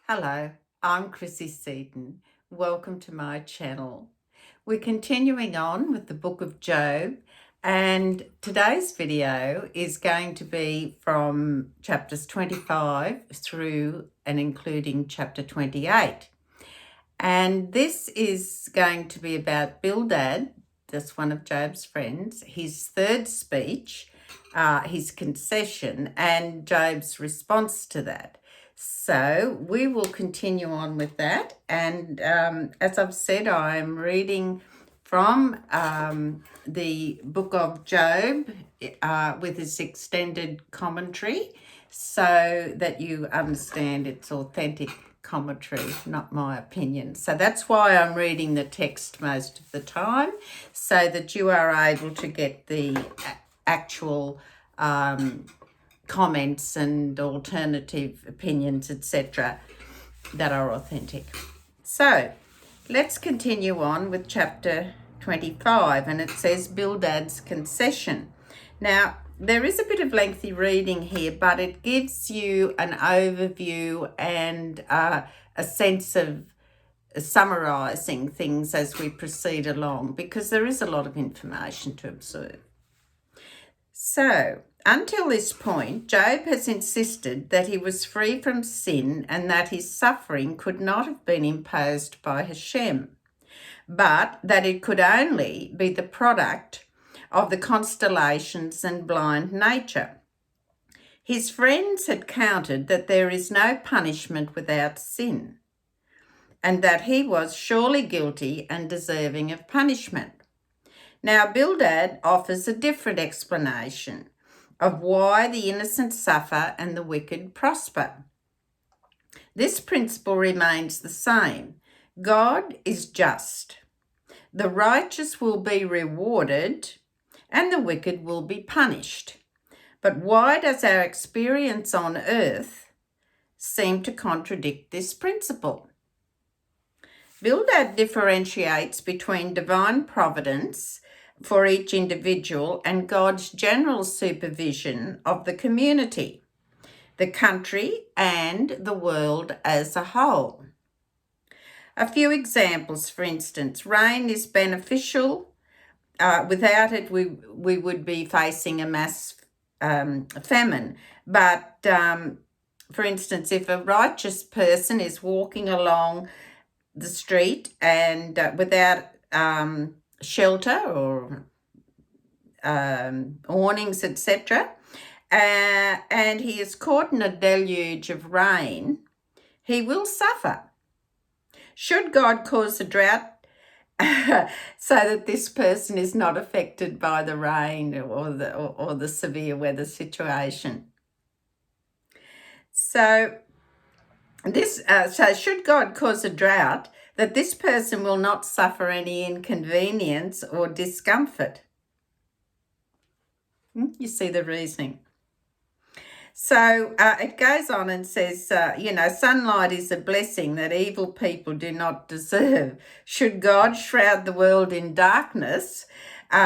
Hello, I'm Chrissy Seaton. Welcome to my channel. We're continuing on with the book of Job, and today's video is going to be from chapters 25 through and including chapter 28. And this is going to be about Bildad, that's one of Job's friends, his third speech, his concession, and Job's response to that. So we will continue on with that. And as I've said, I am reading from the book of Job with its extended commentary so that you understand its authentic commentary, not my opinion. So that's why I'm reading the text most of the time, so that you are able to get the actual comments and alternative opinions, etc., that are authentic. So let's continue on with chapter 25, and it says Bildad's concession. Now, there is a bit of lengthy reading here, but it gives you an overview and a sense of summarising things as we proceed along, because there is a lot of information to observe. So, until this point, Job has insisted that he was free from sin and that his suffering could not have been imposed by Hashem, but that it could only be the product of the constellations and blind nature. His friends had countered that there is no punishment without sin, and that he was surely guilty and deserving of punishment. Now, Bildad offers a different explanation of why the innocent suffer and the wicked prosper. This principle remains the same. God is just. The righteous will be rewarded and the wicked will be punished. But why does our experience on earth seem to contradict this principle? Bildad differentiates between divine providence for each individual and God's general supervision of the community, the country, and the world as a whole. A few examples, for instance, rain is beneficial. Without it, we would be facing a mass famine. But, for instance, if a righteous person is walking along the street and without shelter or awnings, etc., and he is caught in a deluge of rain, he will suffer. Should God cause a drought so that this person is not affected by the rain or the severe weather situation? So should God cause a drought, that this person will not suffer any inconvenience or discomfort. You see the reasoning. So it goes on and says, sunlight is a blessing that evil people do not deserve. Should God shroud the world in darkness so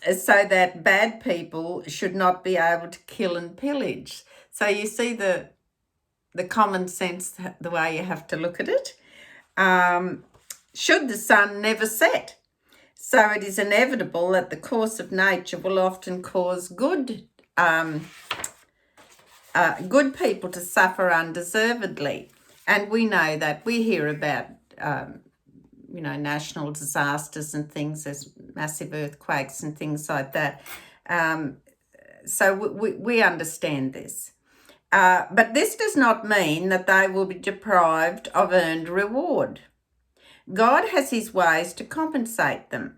that bad people should not be able to kill and pillage? So you see the common sense, the way you have to look at it. Should the sun never set? So it is inevitable that the course of nature will often cause good people to suffer undeservedly. And we know that. We hear about, national disasters and things, as massive earthquakes and things like that. So we understand this. But this does not mean that they will be deprived of earned reward. God has his ways to compensate them.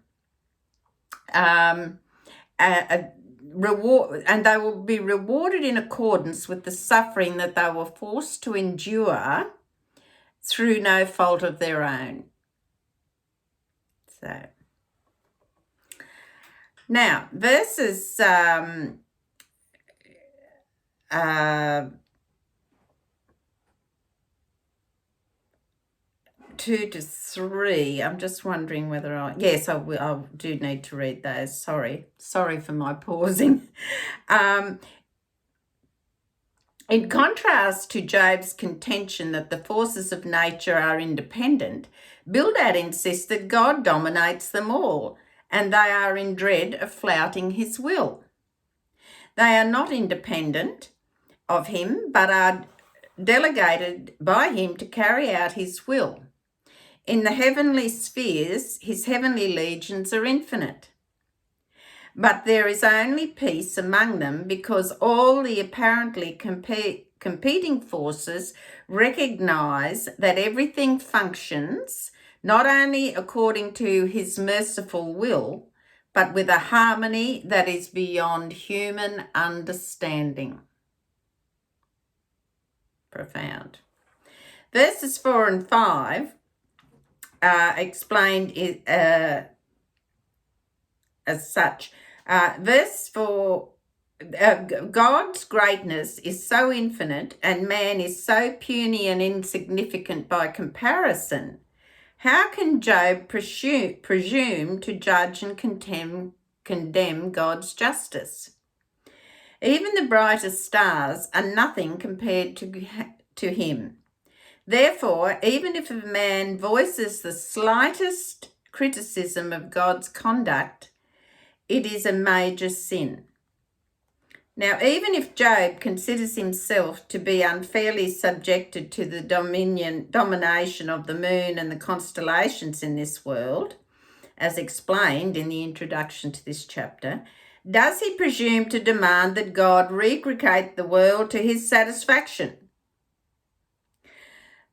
Reward, and they will be rewarded in accordance with the suffering that they were forced to endure through no fault of their own. So, now, verses 2 to 3. I'm just wondering whether I do need to read those. Sorry for my pausing. In contrast to Job's contention that the forces of nature are independent, Bildad insists that God dominates them all, and they are in dread of flouting his will. They are not independent of him, but are delegated by him to carry out his will. In the heavenly spheres, his heavenly legions are infinite. But there is only peace among them because all the apparently competing forces recognize that everything functions not only according to his merciful will, but with a harmony that is beyond human understanding. Profound. Verses 4 and 5 are explained as such. Verse 4, God's greatness is so infinite and man is so puny and insignificant by comparison. How can Job presume to judge and condemn God's justice? Even the brightest stars are nothing compared to him. Therefore, even if a man voices the slightest criticism of God's conduct, it is a major sin. Now, even if Job considers himself to be unfairly subjected to the domination of the moon and the constellations in this world, as explained in the introduction to this chapter, does he presume to demand that God recreate the world to his satisfaction?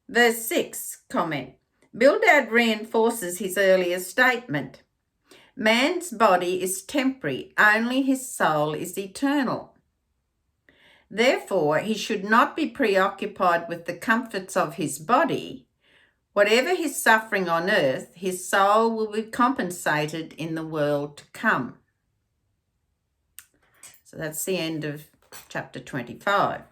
Verse 6, comment. Bildad reinforces his earlier statement. Man's body is temporary, only his soul is eternal. Therefore, he should not be preoccupied with the comforts of his body. Whatever his suffering on earth, his soul will be compensated in the world to come. So that's the end of chapter 25.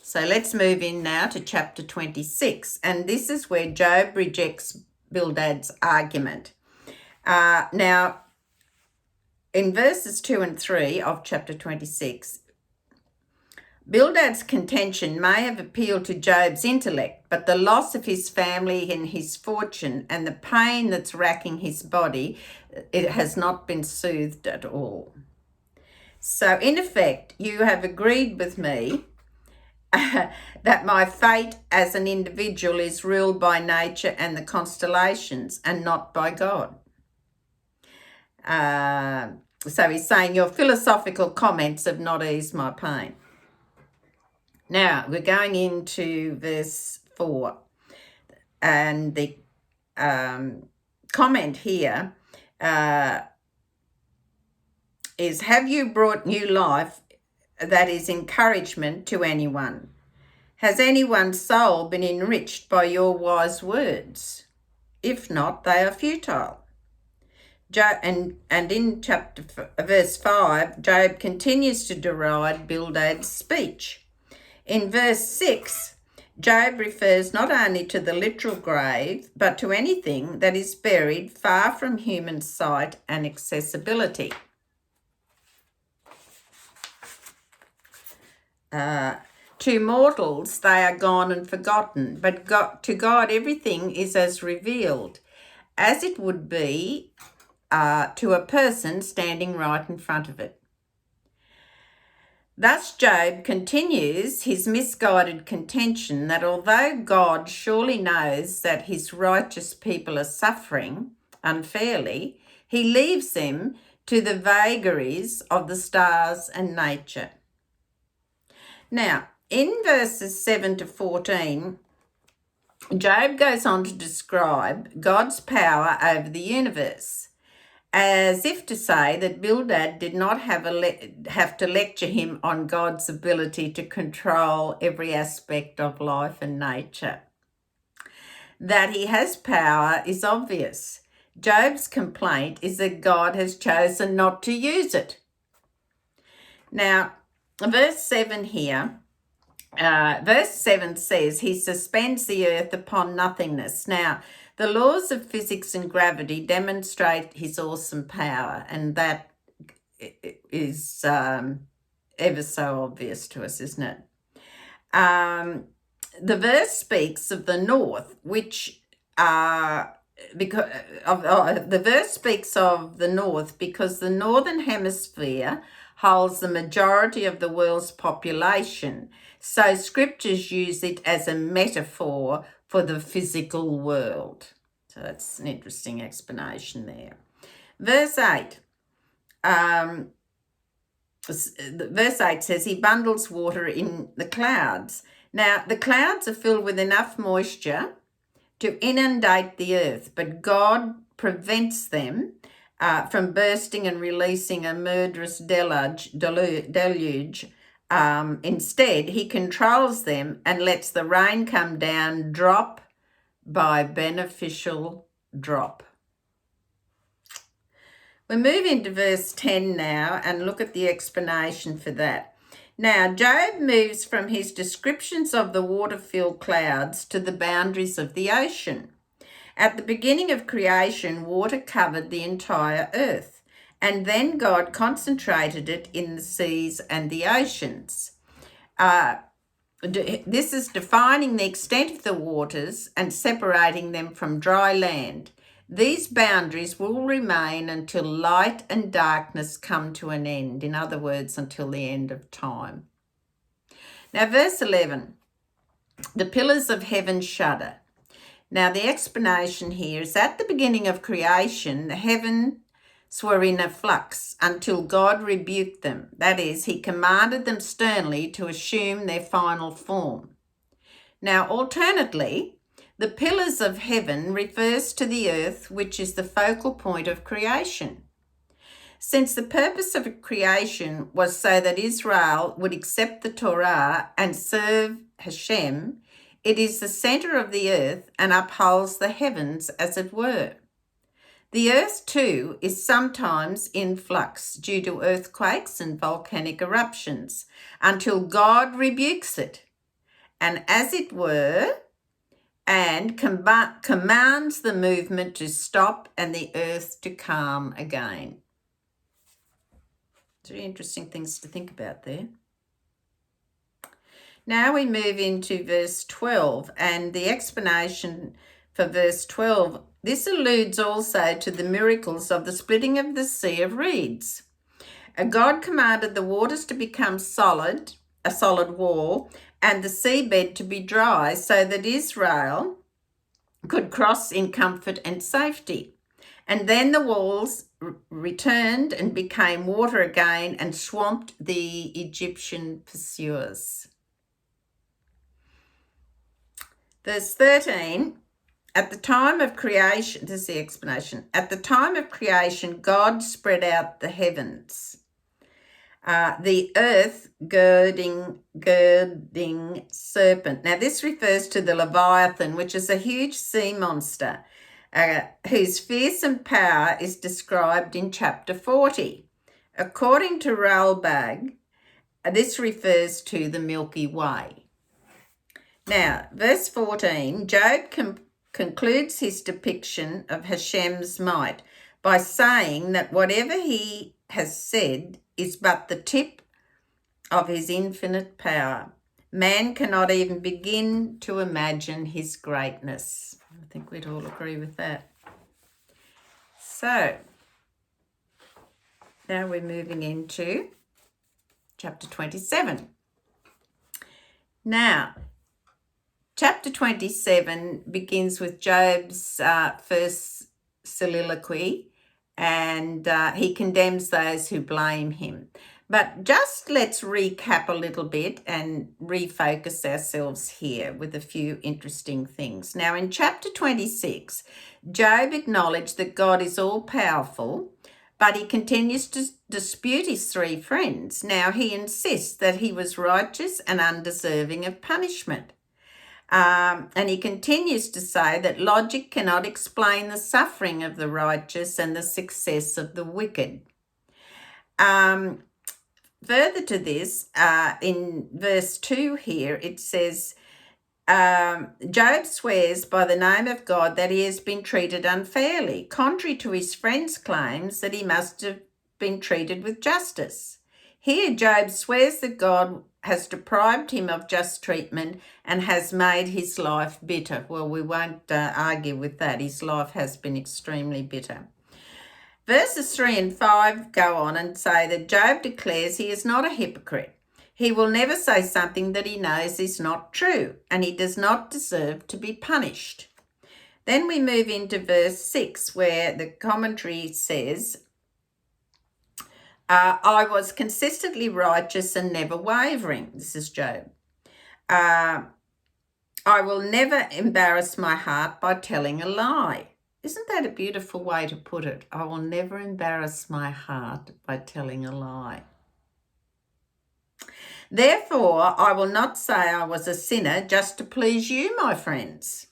So let's move in now to chapter 26, and this is where Job rejects Bildad's argument. Now, in verses 2 and 3 of chapter 26, Bildad's contention may have appealed to Job's intellect, but the loss of his family and his fortune and the pain that's racking his body, it has not been soothed at all. So, in effect, you have agreed with me that my fate as an individual is ruled by nature and the constellations and not by God. So he's saying your philosophical comments have not eased my pain. Now, we're going into verse 4, and the comment here is, have you brought new life that is encouragement to anyone? Has anyone's soul been enriched by your wise words? If not, they are futile. And in verse 5, Job continues to deride Bildad's speech. In verse 6, Job refers not only to the literal grave, but to anything that is buried far from human sight and accessibility. To mortals they are gone and forgotten, but to God everything is as revealed, as it would be to a person standing right in front of it. Thus Job continues his misguided contention that although God surely knows that his righteous people are suffering unfairly, he leaves them to the vagaries of the stars and nature. Now, in verses 7 to 14, Job goes on to describe God's power over the universe, as if to say that Bildad did not have to lecture him on God's ability to control every aspect of life and nature. That he has power is obvious. Job's complaint is that God has chosen not to use it. Now, verse 7 here, verse 7 says he suspends the earth upon nothingness. Now, the laws of physics and gravity demonstrate his awesome power, and that is ever so obvious to us, isn't it? The verse speaks of the north, which because the verse speaks of the north because the northern hemisphere holds the majority of the world's population. So scriptures use it as a metaphor for the physical world. So that's an interesting explanation there. Verse 8. Verse 8 says, he bundles water in the clouds. Now, the clouds are filled with enough moisture to inundate the earth, but God prevents them from bursting and releasing a murderous deluge. Instead, he controls them and lets the rain come down drop by beneficial drop. We move into verse 10 now and look at the explanation for that. Now, Job moves from his descriptions of the water-filled clouds to the boundaries of the ocean. At the beginning of creation, water covered the entire earth, and then God concentrated it in the seas and the oceans. This is defining the extent of the waters and separating them from dry land. These boundaries will remain until light and darkness come to an end. In other words, until the end of time. Now, verse 11, the pillars of heaven shudder. Now, the explanation here is at the beginning of creation, the heavens were in a flux until God rebuked them. That is, he commanded them sternly to assume their final form. Now, alternately, the pillars of heaven refers to the earth, which is the focal point of creation. Since the purpose of creation was so that Israel would accept the Torah and serve Hashem, it is the center of the earth and upholds the heavens, as it were. The earth, too, is sometimes in flux due to earthquakes and volcanic eruptions until God rebukes it, and as it were, and commands the movement to stop and the earth to calm again. Very interesting things to think about there. Now we move into verse 12, and the explanation for verse 12, this alludes also to the miracles of the splitting of the Sea of Reeds. God commanded the waters to become solid, a solid wall, and the seabed to be dry so that Israel could cross in comfort and safety. And then the walls returned and became water again and swamped the Egyptian pursuers. Verse 13, at the time of creation, this is the explanation, at the time of creation, God spread out the heavens, the earth girding serpent. Now, this refers to the Leviathan, which is a huge sea monster, whose fearsome power is described in chapter 40. According to Ralbag, this refers to the Milky Way. Now, verse 14, Job concludes his depiction of Hashem's might by saying that whatever he has said is but the tip of his infinite power. Man cannot even begin to imagine his greatness. I think we'd all agree with that. So, now we're moving into chapter 27. Now, chapter 27 begins with Job's first soliloquy, and he condemns those who blame him. But just let's recap a little bit and refocus ourselves here with a few interesting things. Now, in chapter 26, Job acknowledged that God is all-powerful, but he continues to dispute his three friends. Now, he insists that he was righteous and undeserving of punishment. And he continues to say that logic cannot explain the suffering of the righteous and the success of the wicked. Further to this, in verse 2 here, it says, Job swears by the name of God that he has been treated unfairly, contrary to his friend's claims that he must have been treated with justice. Here Job swears that God has deprived him of just treatment and has made his life bitter. Well, we won't argue with that. His life has been extremely bitter. Verses 3 and 5 go on and say that Job declares he is not a hypocrite. He will never say something that he knows is not true, and he does not deserve to be punished. Then we move into verse 6, where the commentary says, I was consistently righteous and never wavering. This is Job. I will never embarrass my heart by telling a lie. Isn't that a beautiful way to put it? I will never embarrass my heart by telling a lie. Therefore, I will not say I was a sinner just to please you, my friends.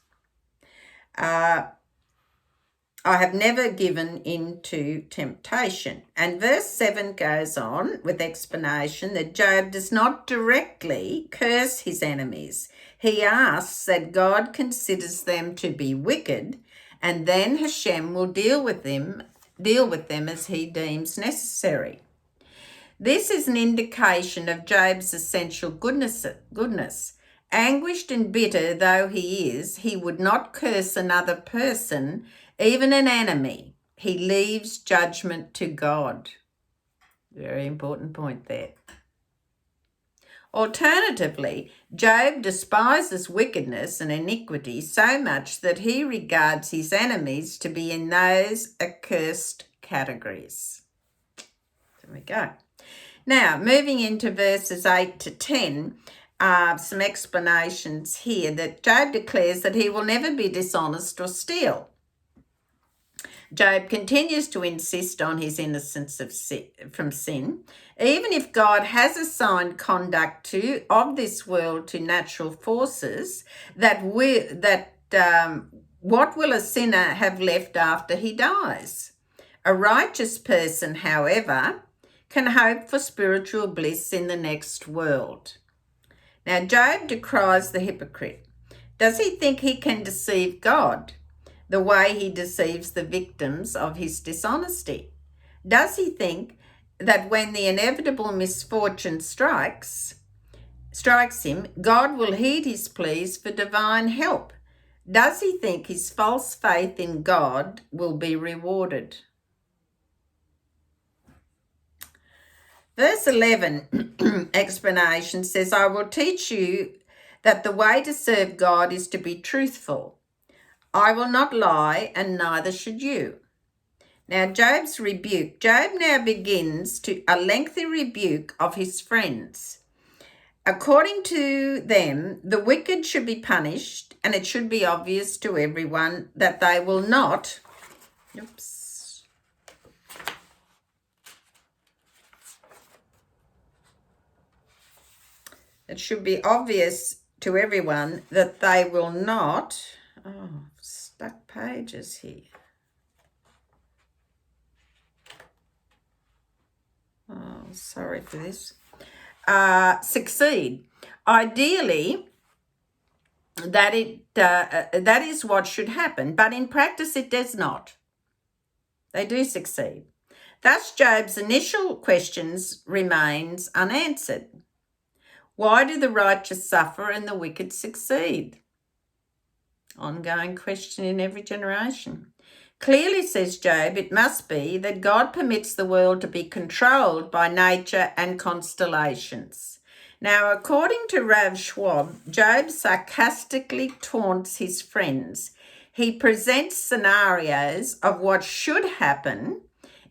I have never given in to temptation. And verse 7 goes on with explanation that Job does not directly curse his enemies. He asks that God considers them to be wicked, and then Hashem will deal with them as he deems necessary. This is an indication of Job's essential goodness. Anguished and bitter though he is, he would not curse another person, even an enemy. He leaves judgment to God. Very important point there. Alternatively, Job despises wickedness and iniquity so much that he regards his enemies to be in those accursed categories. There we go. Now, moving into verses 8 to 10, some explanations here that Job declares that he will never be dishonest or steal. Job continues to insist on his innocence from sin. Even if God has assigned conduct of this world to natural forces, what will a sinner have left after he dies? A righteous person, however, can hope for spiritual bliss in the next world. Now, Job decries the hypocrite. Does he think he can deceive God the way he deceives the victims of his dishonesty? Does he think that when the inevitable misfortune strikes him, God will heed his pleas for divine help? Does he think his false faith in God will be rewarded? Verse 11 explanation says, I will teach you that the way to serve God is to be truthful. I will not lie, and neither should you. Now, Job's rebuke. Job now begins a lengthy rebuke of his friends. According to them, the wicked should be punished, and it should be obvious to everyone that they will not. It should be obvious to everyone that they will not. Oh, stuck pages here. Oh, sorry for this. Succeed. Ideally, that is what should happen, but in practice it does not. They do succeed. Thus, Job's initial questions remains unanswered. Why do the righteous suffer and the wicked succeed? Ongoing question in every generation. Clearly, says Job, it must be that God permits the world to be controlled by nature and constellations. Now, according to Rav Schwab, Job sarcastically taunts his friends. He presents scenarios of what should happen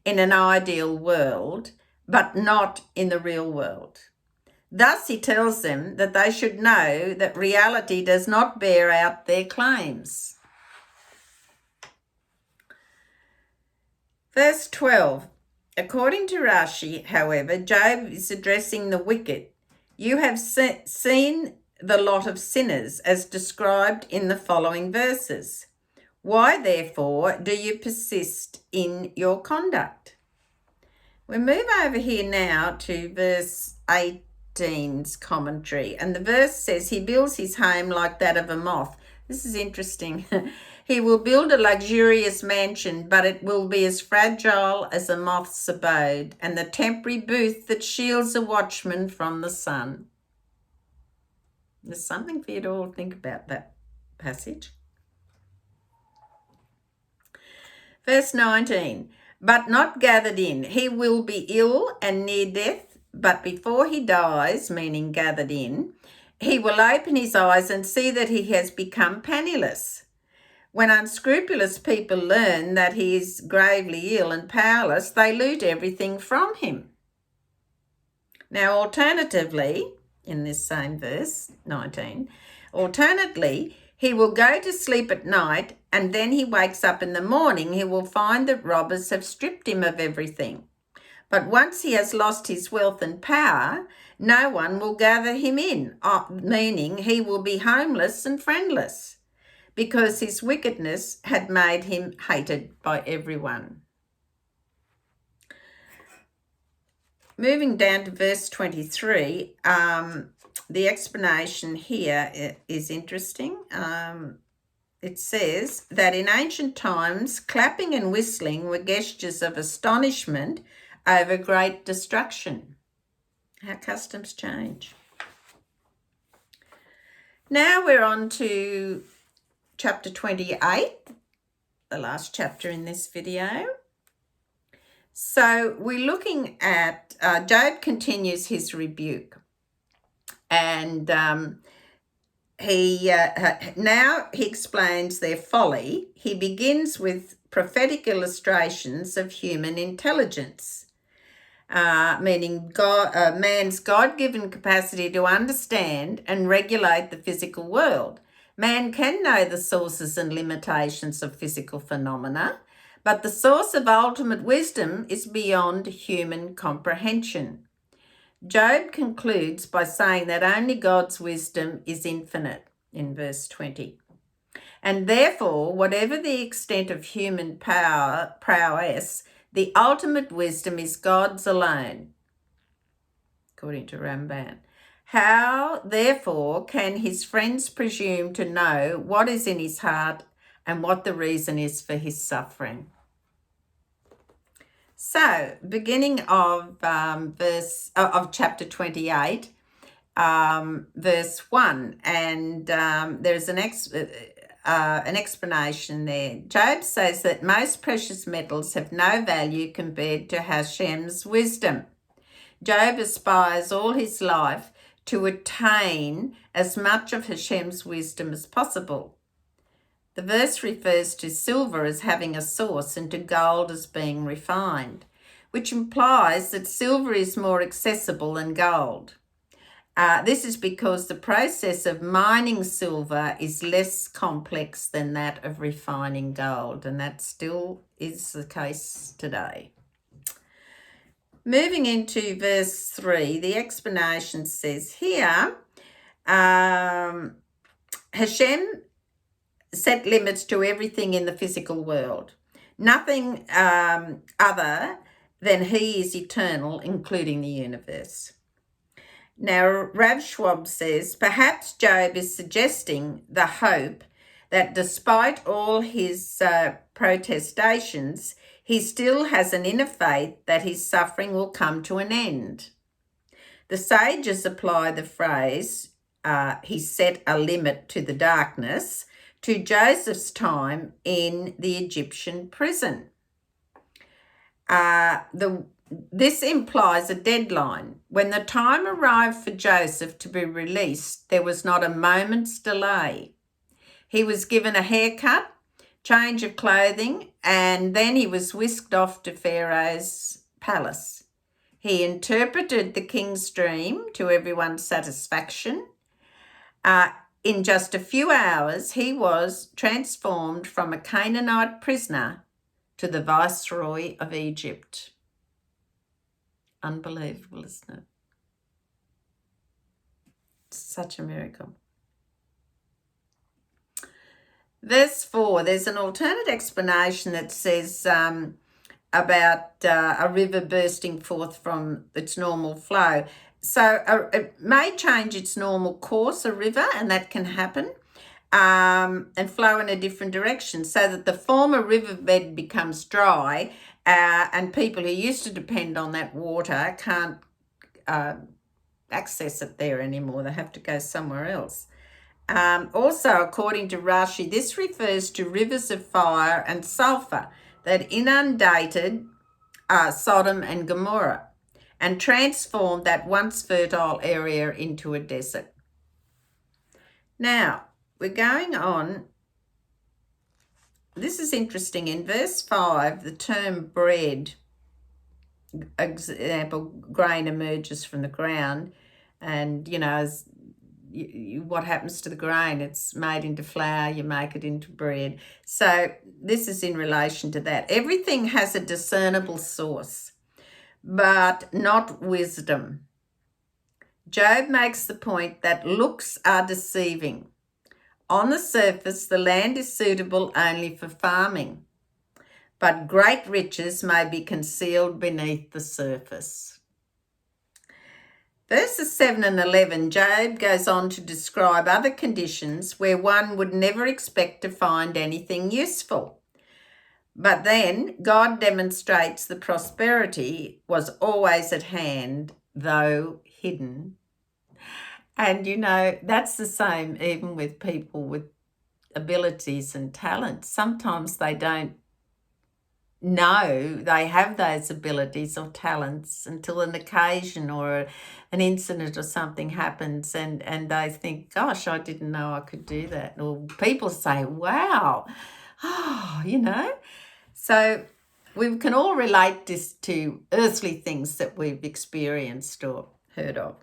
in an ideal world, but not in the real world. Thus, he tells them that they should know that reality does not bear out their claims. Verse 12. According to Rashi, however, Job is addressing the wicked. You have seen the lot of sinners as described in the following verses. Why, therefore, do you persist in your conduct? We move over here now to verse 18's commentary, and the verse says, he builds his home like that of a moth. This is interesting. He will build a luxurious mansion, but it will be as fragile as a moth's abode, and the temporary booth that shields a watchman from the sun. There's something for you to all think about that passage. Verse 19, but not gathered in. He will be ill and near death, but before he dies, meaning gathered in, he will open his eyes and see that he has become penniless. When unscrupulous people learn that he is gravely ill and powerless, they loot everything from him. Now, alternatively, in this same verse, 19, alternately, he will go to sleep at night, and then he wakes up in the morning, he will find that robbers have stripped him of everything. But once he has lost his wealth and power, no one will gather him in, meaning he will be homeless and friendless, because his wickedness had made him hated by everyone. Moving down to verse 23, the explanation here is interesting. It says that in ancient times, clapping and whistling were gestures of astonishment over great destruction. How customs change. Now we're on to chapter 28, the last chapter in this video. So we're looking at, Job continues his rebuke. And now he explains their folly. He begins with prophetic illustrations of human intelligence, meaning man's God-given capacity to understand and regulate the physical world. Man can know the sources and limitations of physical phenomena, but the source of ultimate wisdom is beyond human comprehension. Job concludes by saying that only God's wisdom is infinite in verse 20. And therefore, whatever the extent of human prowess, the ultimate wisdom is God's alone, according to Ramban. How, therefore, can his friends presume to know what is in his heart and what the reason is for his suffering? So, beginning of chapter 28, verse 1, and there's an explanation there. Job says that most precious metals have no value compared to Hashem's wisdom. Job aspires all his life to attain as much of Hashem's wisdom as possible. The verse refers to silver as having a source and to gold as being refined, which implies that silver is more accessible than gold. This is because the process of mining silver is less complex than that of refining gold, and that still is the case today. Moving into verse 3, the explanation says here, Hashem set limits to everything in the physical world. Nothing other than he is eternal, including the universe. Now, Rav Schwab says, perhaps Job is suggesting the hope that despite all his protestations, he still has an inner faith that his suffering will come to an end. The sages apply the phrase, he set a limit to the darkness, to Joseph's time in the Egyptian prison. This implies a deadline. When the time arrived for Joseph to be released, there was not a moment's delay. He was given a haircut, change of clothing, and then he was whisked off to Pharaoh's palace. He interpreted the king's dream to everyone's satisfaction. In just a few hours, he was transformed from a Canaanite prisoner to the viceroy of Egypt. Unbelievable, isn't it? Such a miracle. Verse 4, there's an alternate explanation that says about a river bursting forth from its normal flow. So it may change its normal course, a river, and that can happen. and flow in a different direction, so that the former riverbed becomes dry, and people who used to depend on that water can't access it there anymore. They have to go somewhere else. Also, according to Rashi, this refers to rivers of fire and sulfur that inundated Sodom and Gomorrah and transformed that once fertile area into a desert. Now, we're going on. This is interesting. In verse 5, the term bread, example, grain emerges from the ground, and, as what happens to the grain? It's made into flour, you make it into bread. So this is in relation to that. Everything has a discernible source, but not wisdom. Job makes the point that looks are deceiving. On the surface, the land is suitable only for farming, but great riches may be concealed beneath the surface. Verses 7 and 11, Job goes on to describe other conditions where one would never expect to find anything useful. But then God demonstrates the prosperity was always at hand, though hidden. And, that's the same even with people with abilities and talents. Sometimes they don't know they have those abilities or talents until an occasion or an incident or something happens, and they think, gosh, I didn't know I could do that. Or people say, wow, So we can all relate this to earthly things that we've experienced or heard of.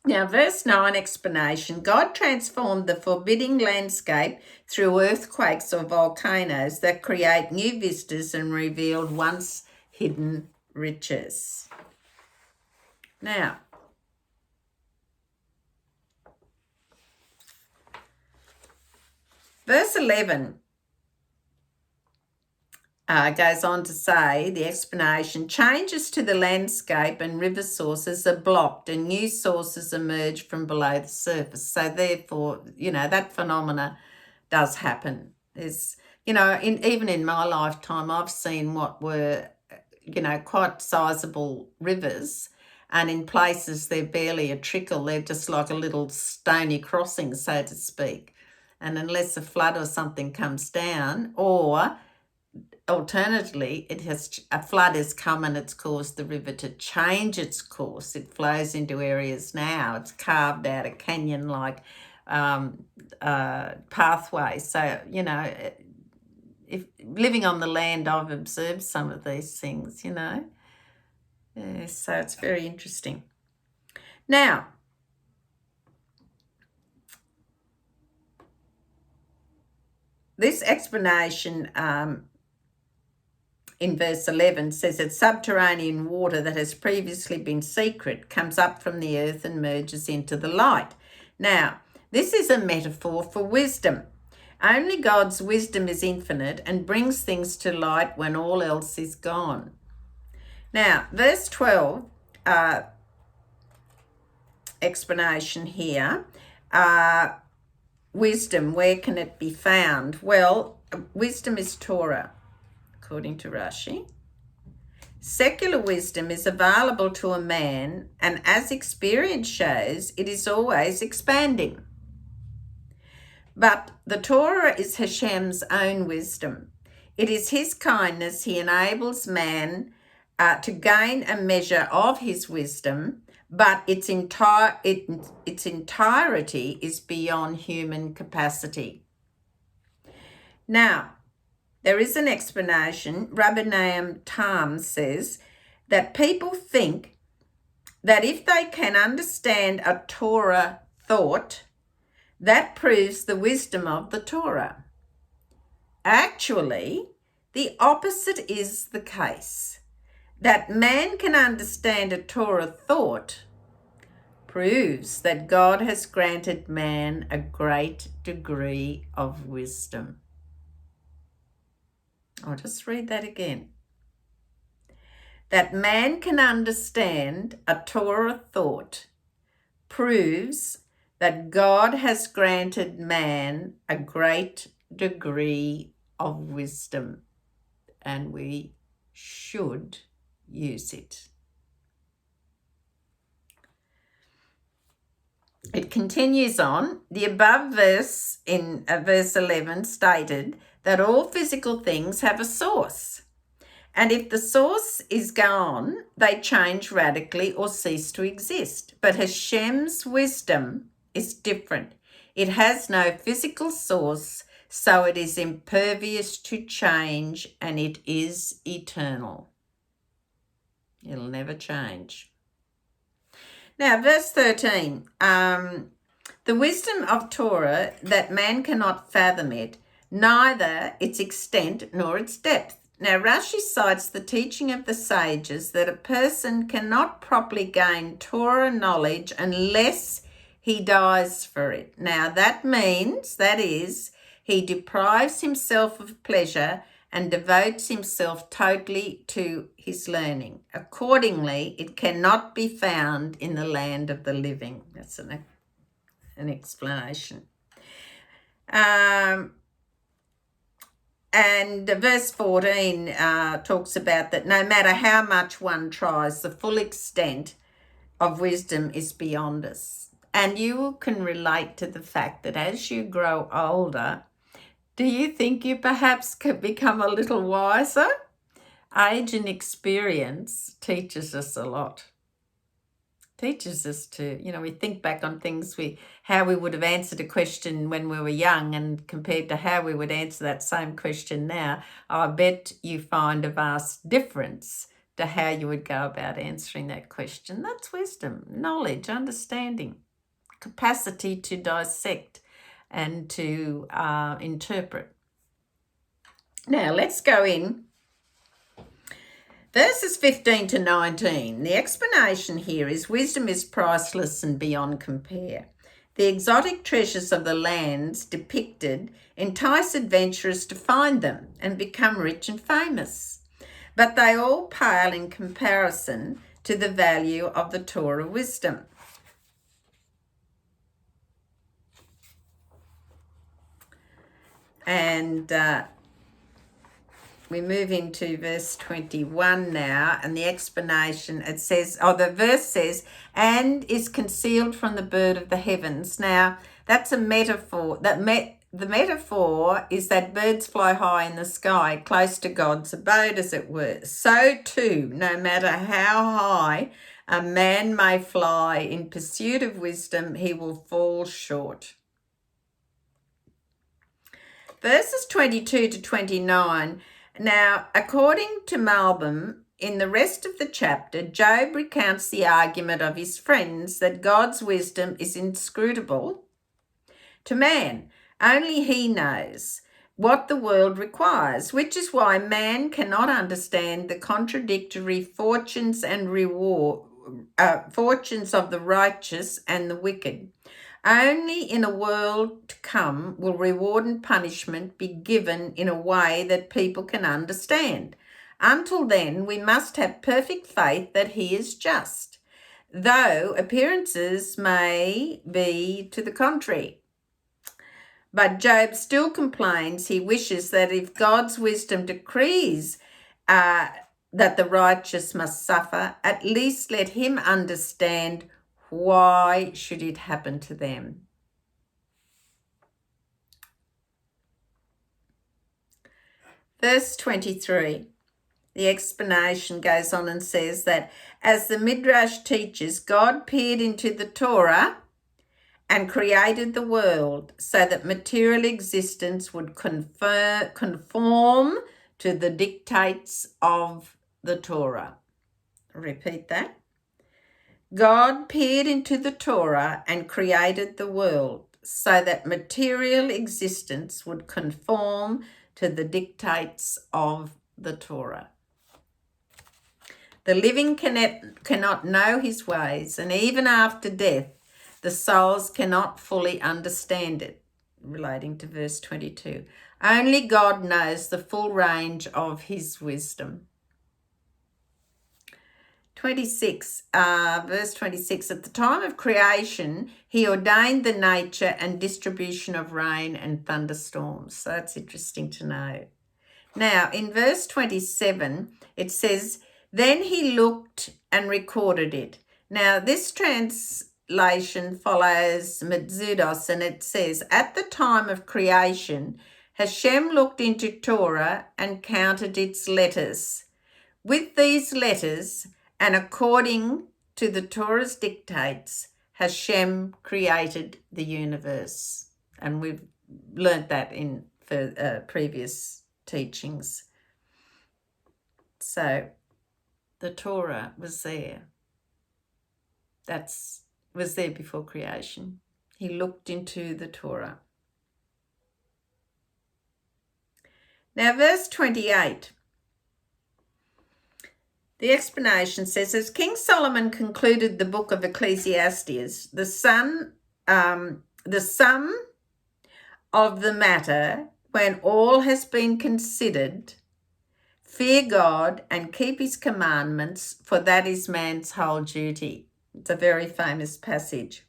Now, verse 9, explanation. God transformed the forbidding landscape through earthquakes or volcanoes that create new vistas and revealed once hidden riches. Now, verse 11 goes on to say, the explanation, changes to the landscape and river sources are blocked and new sources emerge from below the surface. So therefore, that phenomena does happen. Even in my lifetime, I've seen what were, quite sizable rivers, and in places they're barely a trickle. They're just like a little stony crossing, so to speak. And unless a flood or something comes down, or alternatively, a flood has come and it's caused the river to change its course. It flows into areas now. It's carved out a canyon-like pathway. So, if living on the land, I've observed some of these things, Yeah, so it's very interesting. Now, this explanation in verse 11 says that subterranean water that has previously been secret comes up from the earth and merges into the light. Now, this is a metaphor for wisdom. Only God's wisdom is infinite and brings things to light when all else is gone. Now, verse 12, explanation here. Wisdom, where can it be found? Well, wisdom is Torah, according to Rashi. Secular wisdom is available to a man, and as experience shows, it is always expanding. But the Torah is Hashem's own wisdom. It is his kindness. He enables man to gain a measure of his wisdom, but its entirety is beyond human capacity. Now, there is an explanation. Rabbi Naam Tam says that people think that if they can understand a Torah thought, that proves the wisdom of the Torah. Actually, the opposite is the case. That man can understand a Torah thought proves that God has granted man a great degree of wisdom. I'll just read that again. That man can understand a Torah thought proves that God has granted man a great degree of wisdom, and we should use it. It continues on. The above verse in verse 11 stated that all physical things have a source. And if the source is gone, they change radically or cease to exist. But Hashem's wisdom is different. It has no physical source, so it is impervious to change, and it is eternal. It'll never change. Now, verse 13. The wisdom of Torah, that man cannot fathom it, neither its extent nor its depth. Now, Rashi cites the teaching of the sages that a person cannot properly gain Torah knowledge unless he dies for it. Now, that is, he deprives himself of pleasure and devotes himself totally to his learning. Accordingly, it cannot be found in the land of the living. That's an explanation. And verse 14 talks about that no matter how much one tries, the full extent of wisdom is beyond us. And you can relate to the fact that as you grow older, do you think you perhaps could become a little wiser? Age and experience teaches us a lot. Teaches us to, we think back on things, how we would have answered a question when we were young and compared to how we would answer that same question now. I bet you find a vast difference to how you would go about answering that question. That's wisdom, knowledge, understanding, capacity to dissect and to interpret. Now, let's go in. Verses 15 to 19, the explanation here is wisdom is priceless and beyond compare. The exotic treasures of the lands depicted entice adventurers to find them and become rich and famous. But they all pale in comparison to the value of the Torah wisdom. And we move into verse 21 now, and the explanation, the verse says, and is concealed from the bird of the heavens. Now, that's a metaphor. The metaphor is that birds fly high in the sky, close to God's abode, as it were. So too, no matter how high a man may fly in pursuit of wisdom, he will fall short. Verses 22 to 29. Now, according to Malbim, in the rest of the chapter, Job recounts the argument of his friends that God's wisdom is inscrutable to man. Only he knows what the world requires, which is why man cannot understand the contradictory fortunes of the righteous and the wicked. Only in a world to come will reward and punishment be given in a way that people can understand. Until then, we must have perfect faith that he is just, though appearances may be to the contrary. But Job still complains. He wishes that if God's wisdom decrees that the righteous must suffer, at least let him understand why should it happen to them. Verse 23, the explanation goes on and says that as the Midrash teaches, God peered into the Torah and created the world so that material existence would conform to the dictates of the Torah. Repeat that. God peered into the Torah and created the world so that material existence would conform to the dictates of the Torah. The living cannot know his ways, and even after death, the souls cannot fully understand it, relating to verse 22. Only God knows the full range of his wisdom. 26, verse 26, at the time of creation, he ordained the nature and distribution of rain and thunderstorms. So that's interesting to know. Now, in verse 27, it says, then he looked and recorded it. Now, this translation follows Metzudos, and it says, at the time of creation, Hashem looked into Torah and counted its letters. With these letters, and according to the Torah's dictates, Hashem created the universe. And we've learnt that in previous teachings. So the Torah was there. Was there before creation. He looked into the Torah. Now, verse 28. The explanation says, as King Solomon concluded the book of Ecclesiastes, the sum of the matter, when all has been considered, fear God and keep his commandments, for that is man's whole duty. It's a very famous passage.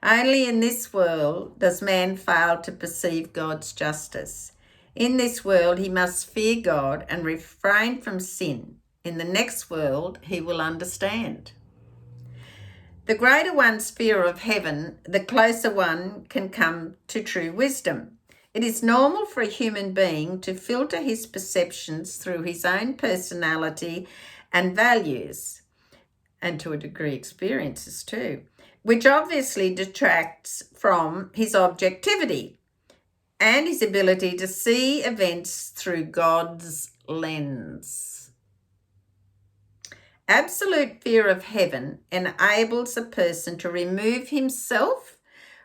Only in this world does man fail to perceive God's justice. In this world he must fear God and refrain from sin. In the next world, he will understand. The greater one's fear of heaven, the closer one can come to true wisdom. It is normal for a human being to filter his perceptions through his own personality and values, and to a degree experiences too, which obviously detracts from his objectivity and his ability to see events through God's lens. Absolute fear of heaven enables a person to remove himself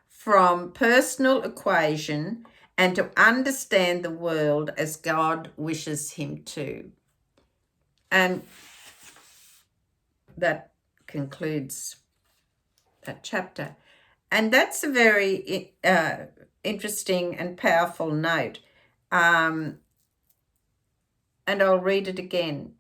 from personal equation and to understand the world as God wishes him to. And that concludes that chapter. And that's a very interesting and powerful note. And I'll read it again.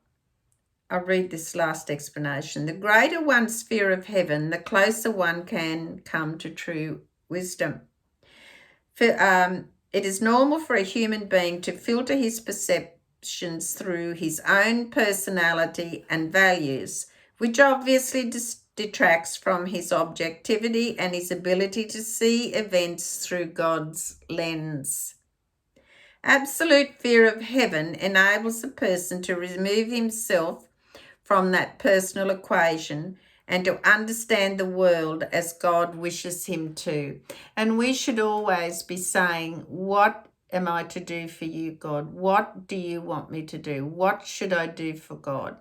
I'll read this last explanation. The greater one's fear of heaven, the closer one can come to true wisdom. It is normal for a human being to filter his perceptions through his own personality and values, which obviously detracts from his objectivity and his ability to see events through God's lens. Absolute fear of heaven enables a person to remove himself from that personal equation and to understand the world as God wishes him to. And we should always be saying, what am I to do for you, God? What do you want me to do? What should I do for God?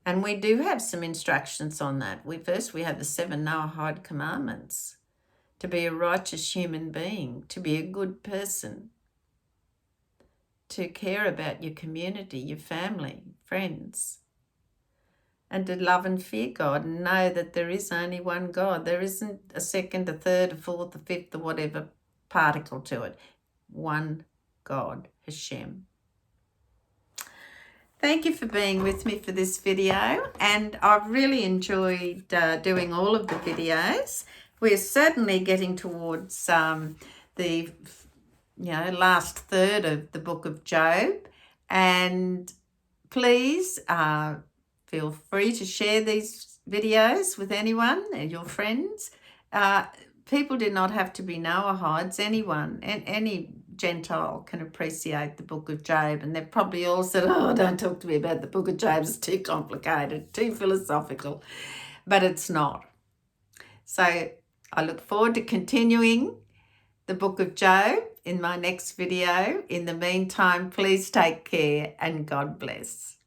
And we do have some instructions on that. We have the 7 Noahide commandments, to be a righteous human being, to be a good person, to care about your community, your family, friends, and to love and fear God and know that there is only one God. There isn't a second, a third, a fourth, a fifth, or whatever particle to it. One God, Hashem. Thank you for being with me for this video, and I've really enjoyed doing all of the videos. We're certainly getting towards the last third of the book of Job, and please feel free to share these videos with anyone and your friends. People do not have to be Noahides. Anyone and any Gentile can appreciate the book of Job, and they've probably all said, oh, don't talk to me about the book of Job, it's too complicated, too philosophical, but it's not. So I look forward to continuing the book of Job in my next video. In the meantime, please take care and God bless.